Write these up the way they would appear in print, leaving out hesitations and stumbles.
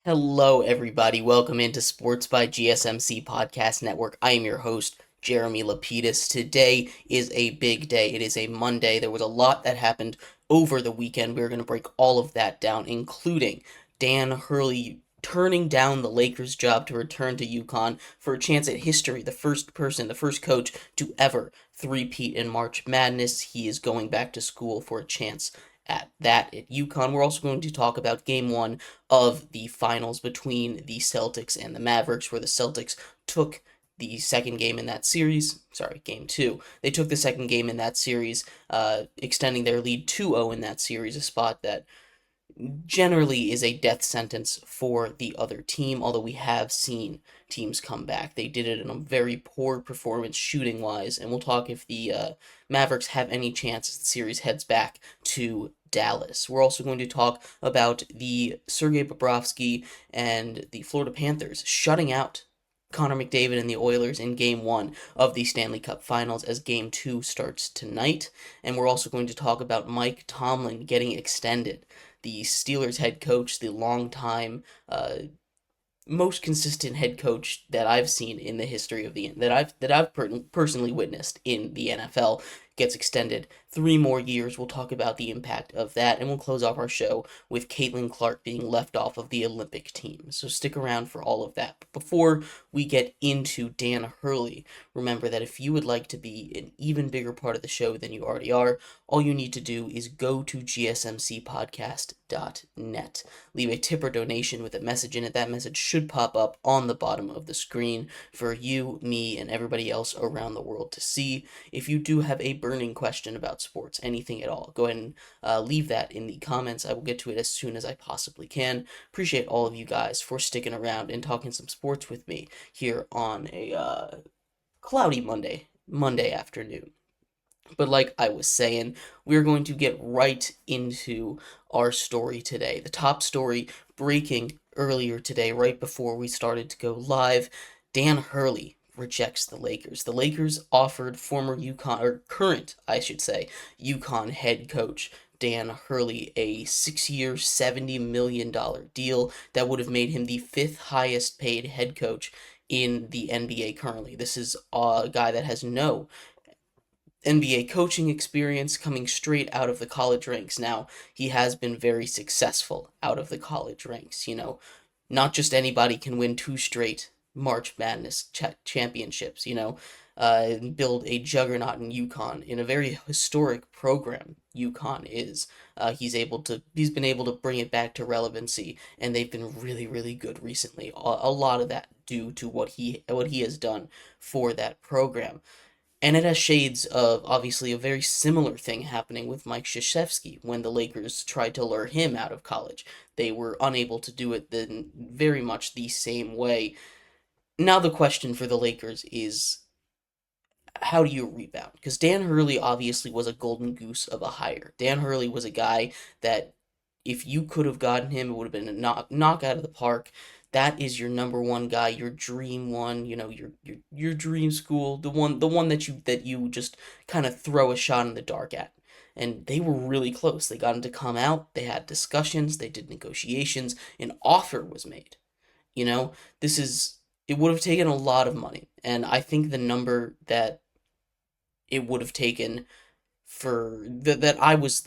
Hello, everybody. Welcome into Sports by GSMC Podcast Network. I am your host, Jeremy Lapidus. Today is a big day. It is a Monday. There was a lot that happened over the weekend. We're going to break all of that down, including Dan Hurley turning down the Lakers' job to return to UConn for a chance at history. The first coach to ever threepeat in March Madness. He is going back to school for a chance at UConn. We're also going to talk about game one of the finals between the Celtics and the Mavericks, where the Celtics took the second game in that series. Sorry, game two. They took the second game in that series, extending their lead 2-0 in that series, a spot that generally is a death sentence for the other team, although we have seen teams come back. They did it in a very poor performance shooting wise, and we'll talk if the Mavericks have any chance as the series heads back to Dallas. We're also going to talk about the Sergei Bobrovsky and the Florida Panthers shutting out Connor McDavid and the Oilers in Game 1 of the Stanley Cup Finals as Game 2 starts tonight. And we're also going to talk about Mike Tomlin getting extended. The Steelers head coach, the longtime, most consistent head coach that I've seen in the history of that I've personally witnessed in the NFL, gets extended 3 more years. We'll talk about the impact of that, and we'll close off our show with Caitlin Clark being left off of the Olympic team. So stick around for all of that. But before we get into Dan Hurley, remember that if you would like to be an even bigger part of the show than you already are, all you need to do is go to gsmcpodcast.net. Leave a tip or donation with a message in it. That message should pop up on the bottom of the screen for you, me, and everybody else around the world to see. If you do have a burning question about sports, anything at all, go ahead and leave that in the comments. I will get to it as soon as I possibly can. Appreciate all of you guys for sticking around and talking some sports with me here on a cloudy Monday afternoon. But like I was saying, we're going to get right into our story today. The top story breaking earlier today, right before we started to go live. Dan Hurley rejects the Lakers. The Lakers offered former UConn, or current, I should say, UConn head coach Dan Hurley a 6-year, $70 million deal that would have made him the fifth highest paid head coach in the NBA currently. This is a guy that has no NBA coaching experience, coming straight out of the college ranks. Now, he has been very successful out of the college ranks. Not just anybody can win 2 straight March Madness championships, build a juggernaut in UConn in a very historic program. UConn is. He's been able to bring it back to relevancy, and they've been really, really good recently. A lot of that due to what he has done for that program. And it has shades of, obviously, a very similar thing happening with Mike Krzyzewski when the Lakers tried to lure him out of college. They were unable to do it in very much the same way. Now the question for the Lakers is, how do you rebound? Because Dan Hurley obviously was a golden goose of a hire. Dan Hurley was a guy that, if you could have gotten him, it would have been a knock out of the park. That is your number one guy, your dream one, your dream school, the one that you just kind of throw a shot in the dark at. And they were really close. They got him to come out, they had discussions, they did negotiations, an offer was made. You know, this is it would have taken a lot of money. And I think the number that it would have taken for that I was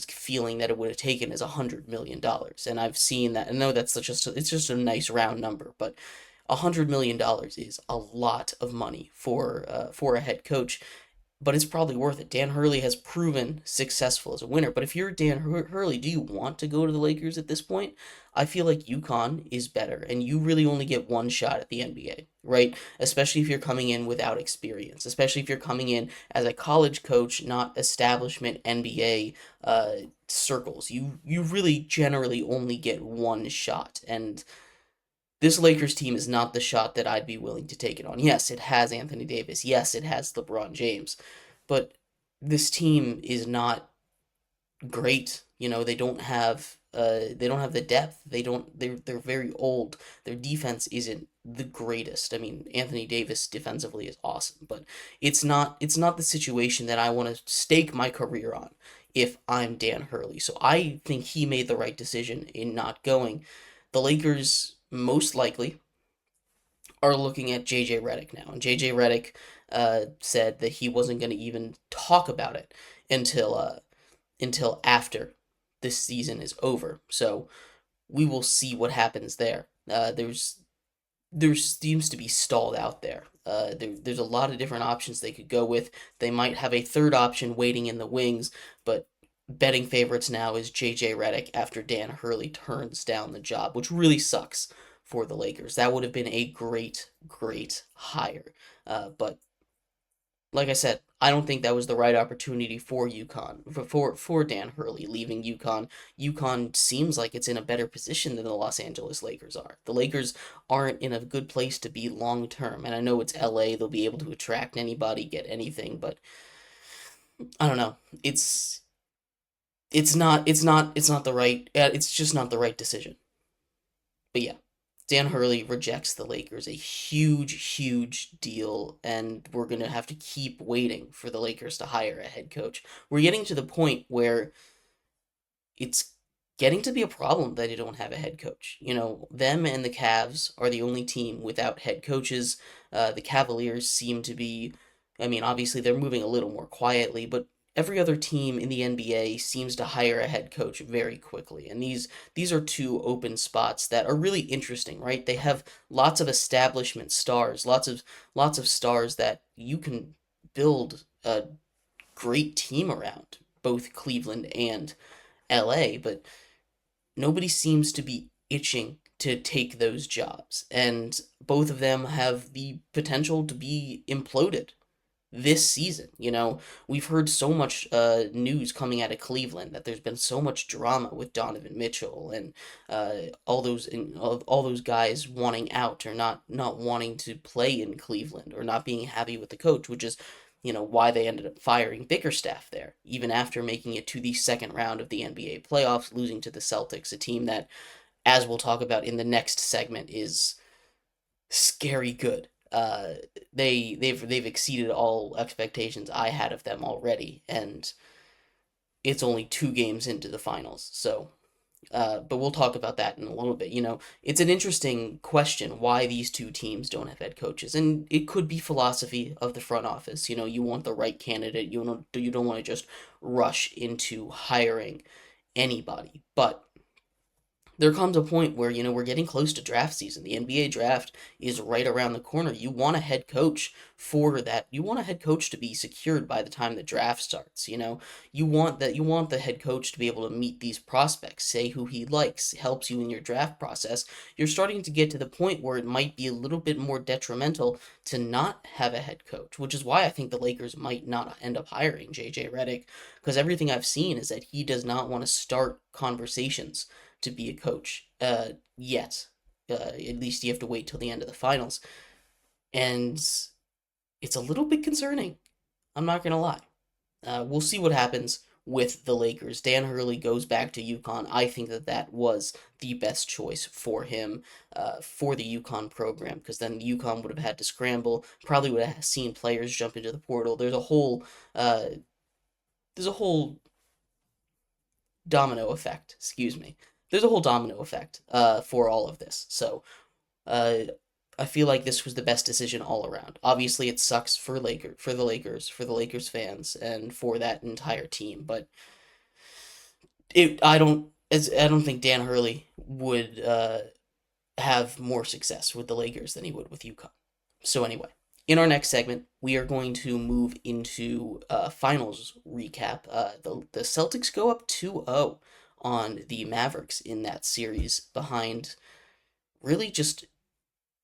feeling that it would have taken is $100 million, and I've seen that. I know it's just a nice round number, but $100 million is a lot of money for a head coach, but it's probably worth it. Dan Hurley has proven successful as a winner. But if you're Dan Hurley, do you want to go to the Lakers at this point? I feel like UConn is better, and you really only get one shot at the NBA, right? Especially if you're coming in without experience, especially if you're coming in as a college coach, not establishment NBA circles. You really generally only get one shot, and this Lakers team is not the shot that I'd be willing to take it on. Yes, it has Anthony Davis. Yes, it has LeBron James. But this team is not great. They don't have the depth. They're very old. Their defense isn't the greatest. I mean, Anthony Davis defensively is awesome, but it's not the situation that I want to stake my career on if I'm Dan Hurley. So I think he made the right decision in not going. The Lakers most likely are looking at JJ Redick now, and JJ Redick said that he wasn't going to even talk about it until until after this season is over. So we will see what happens there. There seems to be stalled out there. There's a lot of different options they could go with. They might have a third option waiting in the wings, but betting favorites now is JJ Redick after Dan Hurley turns down the job, which really sucks for the Lakers. That would have been a great, great hire. But like I said, I don't think that was the right opportunity for UConn, for Dan Hurley leaving UConn. UConn seems like it's in a better position than the Los Angeles Lakers are. The Lakers aren't in a good place to be long term, and I know it's LA, they'll be able to attract anybody, get anything, but I don't know. It's not the right it's just not the right decision. But yeah, Dan Hurley rejects the Lakers, a huge, huge deal, and we're going to have to keep waiting for the Lakers to hire a head coach. We're getting to the point where it's getting to be a problem that they don't have a head coach. You know, them and the Cavs are the only team without head coaches. The Cavaliers seem to be, I mean, obviously they're moving a little more quietly, but every other team in the NBA seems to hire a head coach very quickly. And these are two open spots that are really interesting, right? They have lots of establishment stars, lots of stars that you can build a great team around, both Cleveland and LA, but nobody seems to be itching to take those jobs. And both of them have the potential to be imploded this season. You know, we've heard so much news coming out of Cleveland that there's been so much drama with Donovan Mitchell and all those guys wanting out or not wanting to play in Cleveland or not being happy with the coach, which is why they ended up firing Bickerstaff there, even after making it to the second round of the NBA playoffs, losing to the Celtics, a team that, as we'll talk about in the next segment, is scary good. They've exceeded all expectations I had of them already, and it's only 2 games into the finals. So, but we'll talk about that in a little bit. It's an interesting question why these two teams don't have head coaches, and it could be philosophy of the front office. You want the right candidate. You don't want to just rush into hiring anybody, but there comes a point where we're getting close to draft season. The NBA draft is right around the corner. You want a head coach for that. You want a head coach to be secured by the time the draft starts. You want the head coach to be able to meet these prospects, say who he likes, helps you in your draft process. You're starting to get to the point where it might be a little bit more detrimental to not have a head coach, which is why I think the Lakers might not end up hiring JJ Redick, because everything I've seen is that he does not want to start conversations to be a coach yet. At least you have to wait till the end of the finals. And it's a little bit concerning. I'm not going to lie. We'll see what happens with the Lakers. Dan Hurley goes back to UConn. I think that was the best choice for him, for the UConn program, because then UConn would have had to scramble, probably would have seen players jump into the portal. There's a whole domino effect, excuse me. There's a whole domino effect for all of this. So I feel like this was the best decision all around. Obviously, it sucks for the Lakers fans, and for that entire team. But I don't think Dan Hurley would have more success with the Lakers than he would with UConn. So anyway, in our next segment, we are going to move into finals recap. The Celtics go up 2-0 on the Mavericks in that series behind really just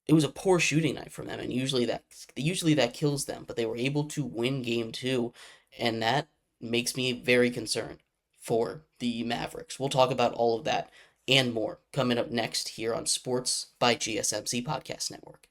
it was a poor shooting night from them, and usually that kills them, but they were able to win game 2, and that makes me very concerned for the Mavericks. We'll talk about all of that and more coming up next here on Sports by GSMC Podcast Network.